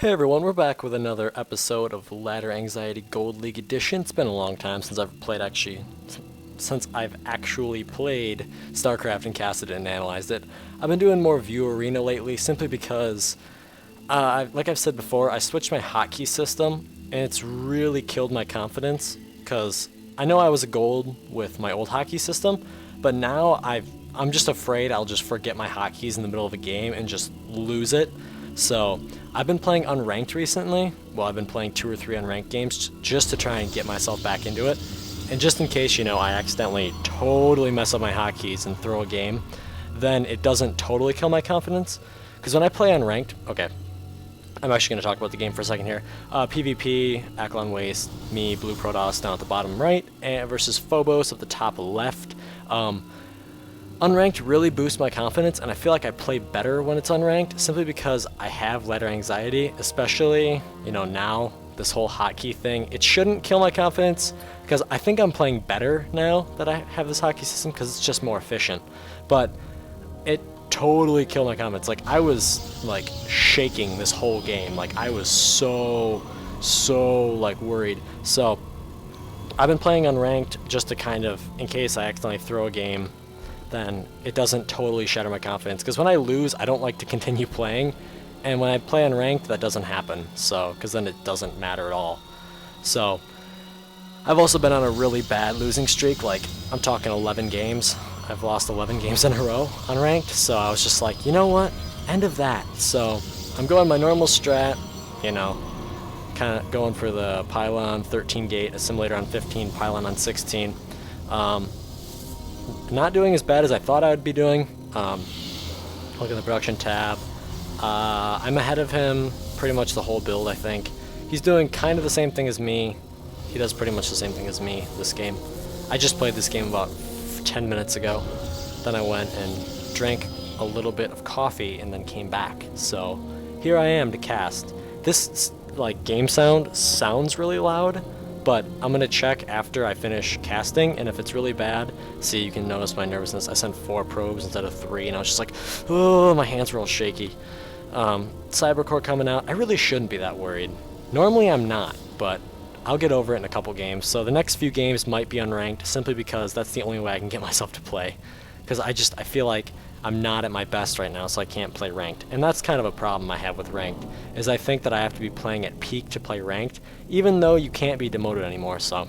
Hey everyone, we're back with another episode of Ladder Anxiety Gold League Edition. It's been a long time since I've actually played StarCraft and casted it and analyzed it. I've been doing more View Arena lately simply because, like I've said before, I switched my hotkey system and it's really killed my confidence because I know I was a gold with my old hotkey system, but now I'm just afraid I'll just forget my hotkeys in the middle of a game and just lose it. So I've been playing unranked recently. Well, I've been playing 2 or 3 unranked games just to try and get myself back into it. And just in case, I accidentally totally mess up my hotkeys and throw a game, then it doesn't totally kill my confidence. Because when I play unranked, okay, I'm actually going to talk about the game for a second here. PvP, Akalon Waste, me, Blue Protoss down at the bottom right, versus Phobos at the top left. Unranked really boosts my confidence, and I feel like I play better when it's unranked, simply because I have ladder anxiety, especially, now, this whole hotkey thing. It shouldn't kill my confidence, because I think I'm playing better now that I have this hotkey system, because it's just more efficient. But it totally killed my confidence. Like, I was, shaking this whole game. Like, I was so, worried. So, I've been playing unranked just to kind of, in case I accidentally throw a game, then it doesn't totally shatter my confidence. Because when I lose, I don't like to continue playing, and when I play unranked, that doesn't happen. So, because then it doesn't matter at all. So, I've also been on a really bad losing streak. Like, I'm talking 11 games. I've lost 11 games in a row unranked. So I was just like, you know what? End of that. So I'm going my normal strat. Kind of going for the pylon 13 gate, assimilator on 15, pylon on 16. Not doing as bad as I thought I would be doing. Look at the production tab. I'm ahead of him pretty much the whole build, I think. He's doing kind of the same thing as me. He does pretty much the same thing as me this game. I just played this game about 10 minutes ago. Then I went and drank a little bit of coffee and then came back. So here I am to cast. This game sounds really loud, but I'm going to check after I finish casting, and if it's really bad, see, you can notice my nervousness. I sent 4 probes instead of 3, and I was just like, oh, my hands were all shaky. Cybercore coming out. I really shouldn't be that worried. Normally I'm not, but I'll get over it in a couple games. So the next few games might be unranked, simply because that's the only way I can get myself to play. Because I feel like I'm not at my best right now, so I can't play ranked. And that's kind of a problem I have with ranked, is I think that I have to be playing at peak to play ranked, even though you can't be demoted anymore. So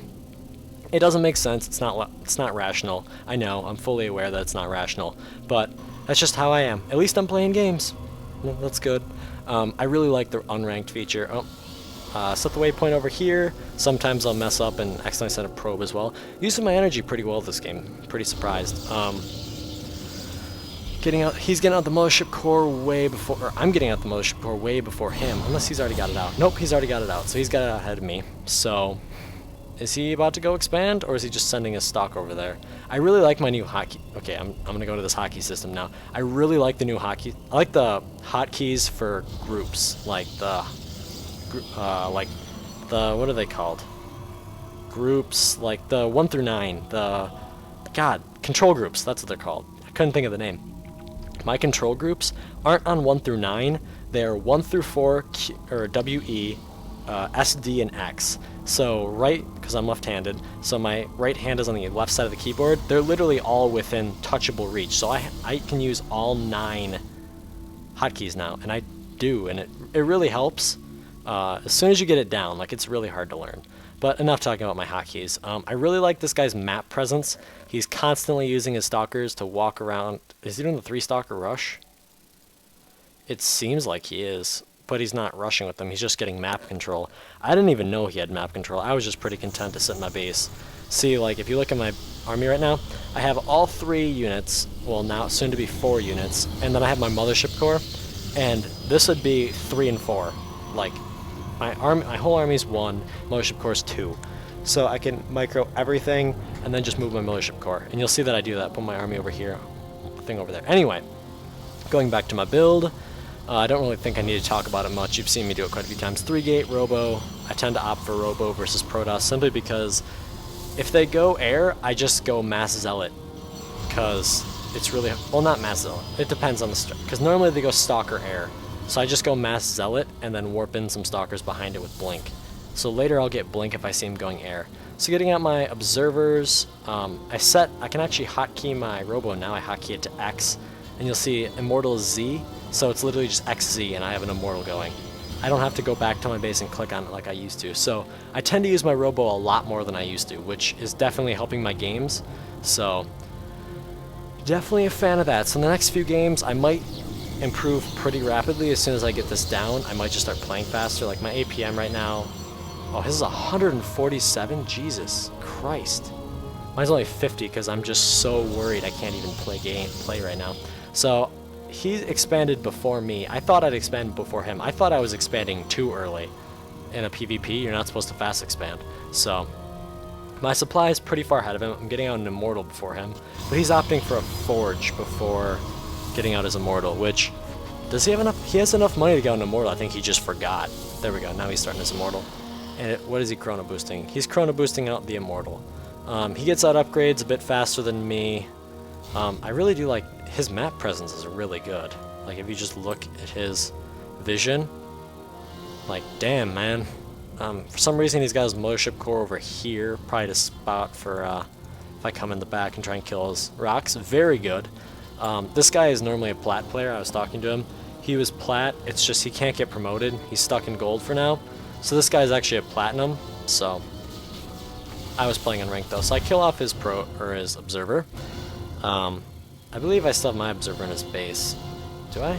it doesn't make sense. It's not rational. I know, I'm fully aware that it's not rational, but that's just how I am. At least I'm playing games. That's good. I really like the unranked feature. Set the waypoint over here. Sometimes I'll mess up and accidentally set a probe as well. Using my energy pretty well this game. Pretty surprised. He's getting out the mothership core way before, or I'm getting out the mothership core way before him, unless he's already got it out. Nope, he's already got it out, so he's got it out ahead of me. So, is he about to go expand, or is he just sending his stock over there? I really like my new hotkey. Okay, I'm gonna go to this hotkey system now. I really like the new hotkey. I like the hotkeys for groups, like what are they called? Groups, like the 1 through 9, control groups, that's what they're called. I couldn't think of the name. My control groups aren't on 1 through 9, they're 1 through 4, WE, SD, and X. So because I'm left-handed, so my right hand is on the left side of the keyboard, they're literally all within touchable reach. So I can use all 9 hotkeys now, and I do, and it really helps. As soon as you get it down, it's really hard to learn. But enough talking about my hotkeys. I really like this guy's map presence. He's constantly using his stalkers to walk around. Is he doing the 3-stalker rush? It seems like he is, but he's not rushing with them. He's just getting map control. I didn't even know he had map control. I was just pretty content to sit in my base. See, if you look at my army right now, I have all 3 units, well, now soon to be 4 units, and then I have my mothership core, and this would be 3 and 4. My whole army's 1, mothership core's 2. So I can micro everything and then just move my mothership core. And you'll see that I do that. Put my army over here, thing over there. Anyway, going back to my build, I don't really think I need to talk about it much. You've seen me do it quite a few times. 3-gate Robo. I tend to opt for Robo versus Protoss simply because if they go air, I just go Mass Zealot. Because it's really, well, not Mass Zealot. It depends on the, because normally they go Stalker air. So I just go mass Zealot and then warp in some Stalkers behind it with Blink. So later I'll get Blink if I see him going air. So getting out my Observers, I can actually hotkey my Robo now. I hotkey it to X, and you'll see Immortal is Z, so it's literally just XZ and I have an Immortal going. I don't have to go back to my base and click on it like I used to. So I tend to use my Robo a lot more than I used to, which is definitely helping my games. So definitely a fan of that. So in the next few games, I might improve pretty rapidly. As soon as I get this down, I might just start playing faster. Like my APM right now, oh, his is 147? Jesus Christ. Mine's only 50 because I'm just so worried I can't even play right now. So he expanded before me. I thought I'd expand before him. I thought I was expanding too early. In a PvP, you're not supposed to fast expand. So my supply is pretty far ahead of him. I'm getting out an Immortal before him, but he's opting for a Forge before getting out his Immortal, which, does he have enough? He has enough money to get an Immortal. I think he just forgot. There we go. Now he's starting his Immortal. And what is he chrono boosting? He's chrono boosting out the Immortal. He gets out upgrades a bit faster than me. I really do like his map presence is really good. Like if you just look at his vision, like damn man. For some reason he's got his Mothership Core over here, probably to spot for if I come in the back and try and kill his rocks. Very good. This guy is normally a plat player. I was talking to him. He was plat. It's just he can't get promoted. He's stuck in gold for now. So this guy's actually a platinum. So I was playing in rank though. So I kill off his his observer. I believe I still have my observer in his base. Do I?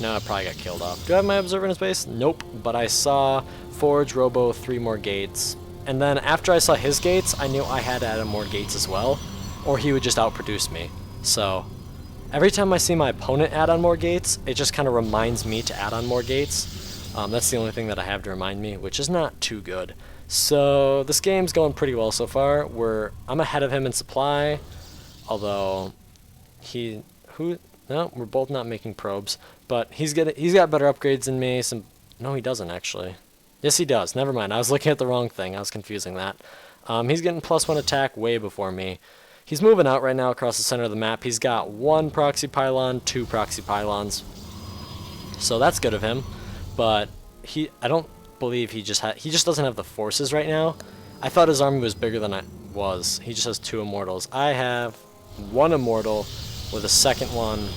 No, I probably got killed off. Do I have my observer in his base? Nope. But I saw Forge, Robo, 3 more gates. And then after I saw his gates, I knew I had to add more gates as well, or he would just outproduce me. So every time I see my opponent add on more gates, it just kind of reminds me to add on more gates. That's the only thing that I have to remind me, which is not too good. So this game's going pretty well so far. I'm ahead of him in supply, although no, we're both not making probes, but he's got better upgrades than me. No, he doesn't actually. Yes, he does. Never mind. I was looking at the wrong thing. I was confusing that. He's getting +1 attack way before me. He's moving out right now across the center of the map. He's got 1 proxy pylon, 2 proxy pylons. So that's good of him. But I don't believe he just doesn't have the forces right now. I thought his army was bigger than it was. He just has 2 immortals. I have 1 immortal with a second one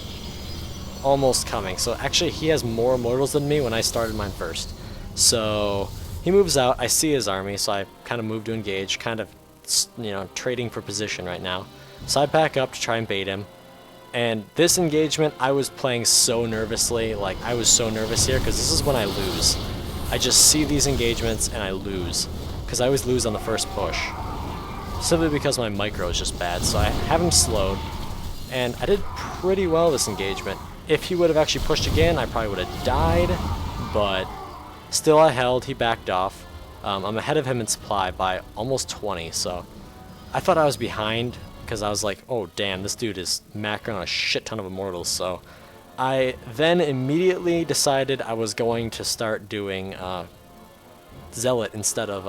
almost coming. So actually he has more immortals than me when I started mine first. So he moves out. I see his army, so I kind of move to engage, kind of, trading for position right now. So I back up to try and bait him. And this engagement, I was playing so nervously. Like, I was so nervous here because this is when I lose. I just see these engagements and I lose, because I always lose on the first push. Simply because my micro is just bad. So I have him slowed, and I did pretty well this engagement. If he would have actually pushed again, I probably would have died, but still I held. He backed off. I'm ahead of him in supply by almost 20, so I thought I was behind because I was like, oh damn, this dude is macroing on a shit ton of immortals. So I then immediately decided I was going to start doing Zealot instead of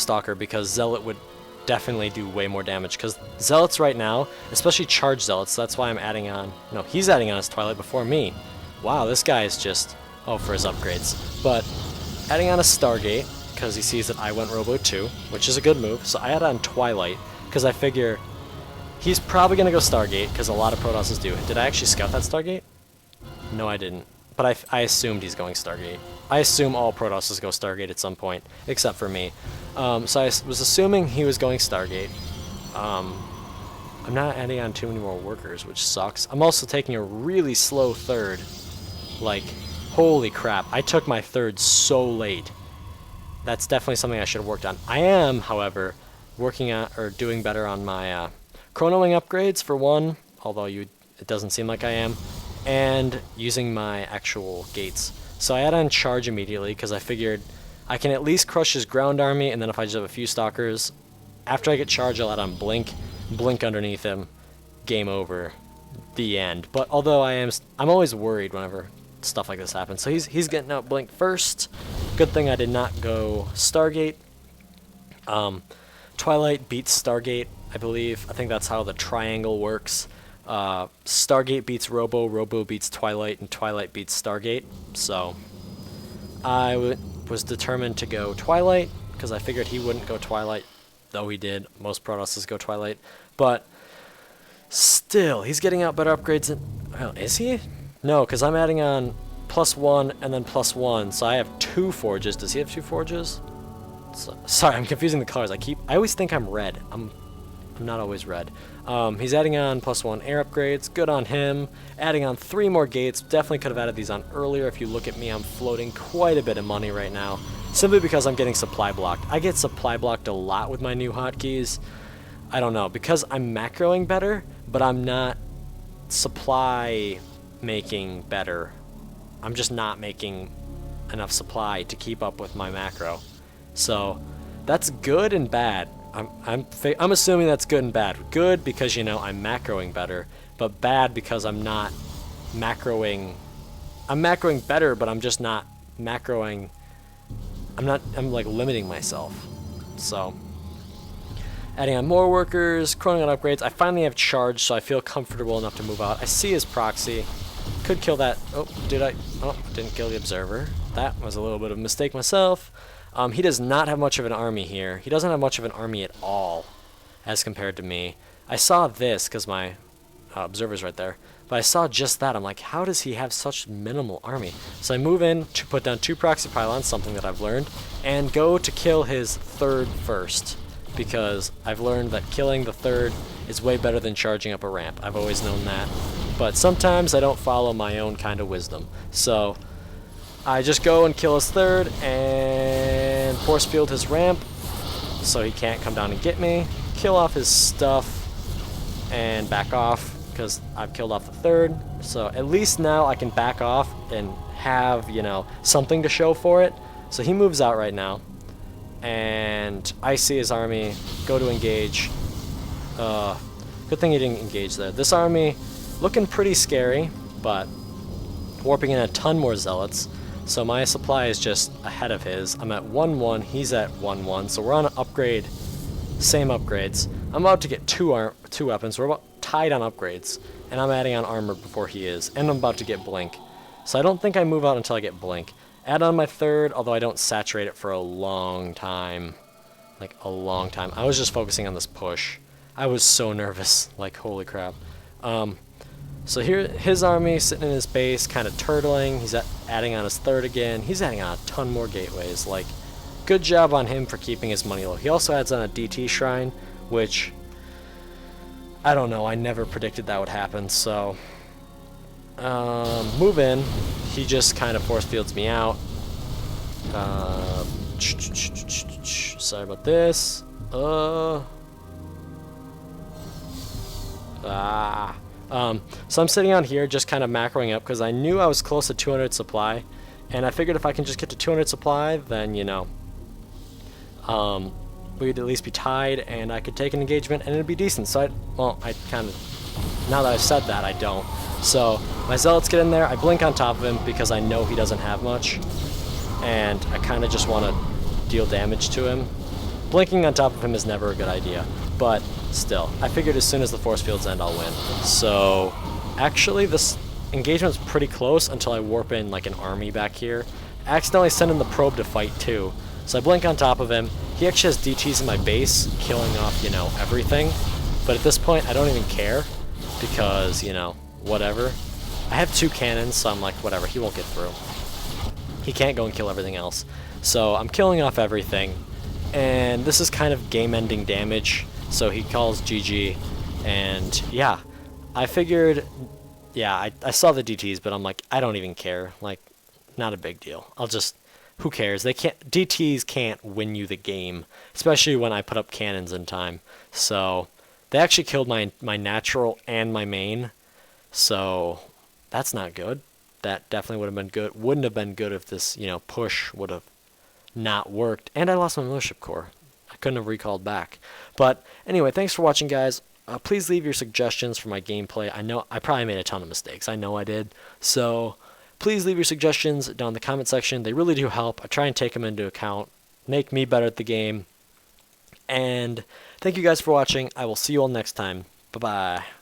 Stalker, because Zealot would definitely do way more damage, because Zealots right now, especially charge Zealots, that's why I'm adding on, no, he's adding on his Twilight before me. Wow, this guy is just, oh, for his upgrades. But adding on a Stargate, because he sees that I went Robo 2, which is a good move, so I add on Twilight, because I figure he's probably going to go Stargate, because a lot of Protosses do. Did I actually scout that Stargate? No, I didn't. But I assumed he's going Stargate. I assume all Protosses go Stargate at some point, except for me. So I was assuming he was going Stargate. I'm not adding on too many more workers, which sucks. I'm also taking a really slow third. Like, holy crap, I took my third so late. That's definitely something I should have worked on. I am, however, working on, or doing better on my chronoing upgrades, for one, although it doesn't seem like I am, and using my actual gates. So I add on charge immediately, because I figured I can at least crush his ground army, and then if I just have a few stalkers, after I get charge, I'll add on blink underneath him, game over, the end. But although I'm always worried whenever stuff like this happens. So he's getting out blinked first. Good thing I did not go Stargate. Twilight beats Stargate, I believe. I think that's how the triangle works. Stargate beats Robo, Robo beats Twilight, and Twilight beats Stargate. So I was determined to go Twilight because I figured he wouldn't go Twilight, though he did. Most Protosses go Twilight, but still, he's getting out better upgrades than... Well, is he? No, because I'm adding on +1 and then +1, so I have 2 forges. Does he have 2 forges? So, sorry, I'm confusing the colors. I always think I'm red. I'm not always red. He's adding on +1 air upgrades. Good on him. Adding on 3 more gates. Definitely could have added these on earlier. If you look at me, I'm floating quite a bit of money right now, simply because I'm getting supply blocked. I get supply blocked a lot with my new hotkeys. I don't know, because I'm macroing better, but I'm not supply making better. I'm just not making enough supply to keep up with my macro. So that's good and bad. I'm assuming that's good and bad. Good because, you know, I'm macroing better, but bad because I'm not macroing. I'm macroing better, but I'm just not macroing. I'm like limiting myself. So adding on more workers, cloning on upgrades. I finally have charge, so I feel comfortable enough to move out. I see his proxy. Could kill that. Oh, did I? Oh, didn't kill the observer. That was a little bit of a mistake myself. He does not have much of an army here. He doesn't have much of an army at all as compared to me. I saw this because my observer's right there. But I saw just that. I'm like, how does he have such minimal army? So I move in to put down 2 proxy pylons, something that I've learned, and go to kill his 3rd first. Because I've learned that killing the 3rd is way better than charging up a ramp. I've always known that. But sometimes I don't follow my own kind of wisdom. So I just go and kill his 3rd and force field his ramp so he can't come down and get me. Kill off his stuff and back off because I've killed off the 3rd. So at least now I can back off and have, you know, something to show for it. So he moves out right now. And I see his army go to engage. Good thing he didn't engage there. This army looking pretty scary, but warping in a ton more zealots. So my supply is just ahead of his. I'm at 1-1, he's at 1-1, so we're on an upgrade, same upgrades. I'm about to get 2 weapons, we're about tied on upgrades, and I'm adding on armor before he is, and I'm about to get blink. So I don't think I move out until I get blink. Add on my 3rd, although I don't saturate it for a long time. Like, a long time. I was just focusing on this push. I was so nervous, like, holy crap. So here, his army sitting in his base, kind of turtling. He's adding on his 3rd again. He's adding on a ton more gateways. Like, good job on him for keeping his money low. He also adds on a DT shrine, which I don't know. I never predicted that would happen. So move in. He just kind of force fields me out. Sorry about this. So I'm sitting on here just kind of macroing up because I knew I was close to 200 supply, and I figured if I can just get to 200 supply, then, you know, we'd at least be tied and I could take an engagement and it'd be decent. So I kind of, now that I've said that, I don't. So my zealots get in there, I blink on top of him because I know he doesn't have much, and I kind of just want to deal damage to him. Blinking on top of him is never a good idea, but still, I figured as soon as the force fields end, I'll win. So actually, this engagement's pretty close until I warp in like an army back here. I accidentally send in the probe to fight too. So I blink on top of him. He actually has DTs in my base, killing off, you know, everything. But at this point, I don't even care because, you know, whatever. I have 2 cannons, so I'm like, whatever, he won't get through. He can't go and kill everything else. So I'm killing off everything. And this is kind of game-ending damage. So he calls GG. And yeah, I figured, yeah, I saw the DTs, but I'm like, I don't even care. Like, not a big deal. I'll just, who cares? DTs can't win you the game, especially when I put up cannons in time. So they actually killed my natural and my main. So that's not good. That definitely would have been good. Wouldn't have been good if this, you know, push would have not worked. And I lost my militia corps. I couldn't have recalled back. But anyway, thanks for watching, guys. Please leave your suggestions for my gameplay. I know I probably made a ton of mistakes. I know I did. So please leave your suggestions down in the comment section. They really do help. I try and take them into account, make me better at the game. And thank you guys for watching. I will see you all next time. Bye-bye.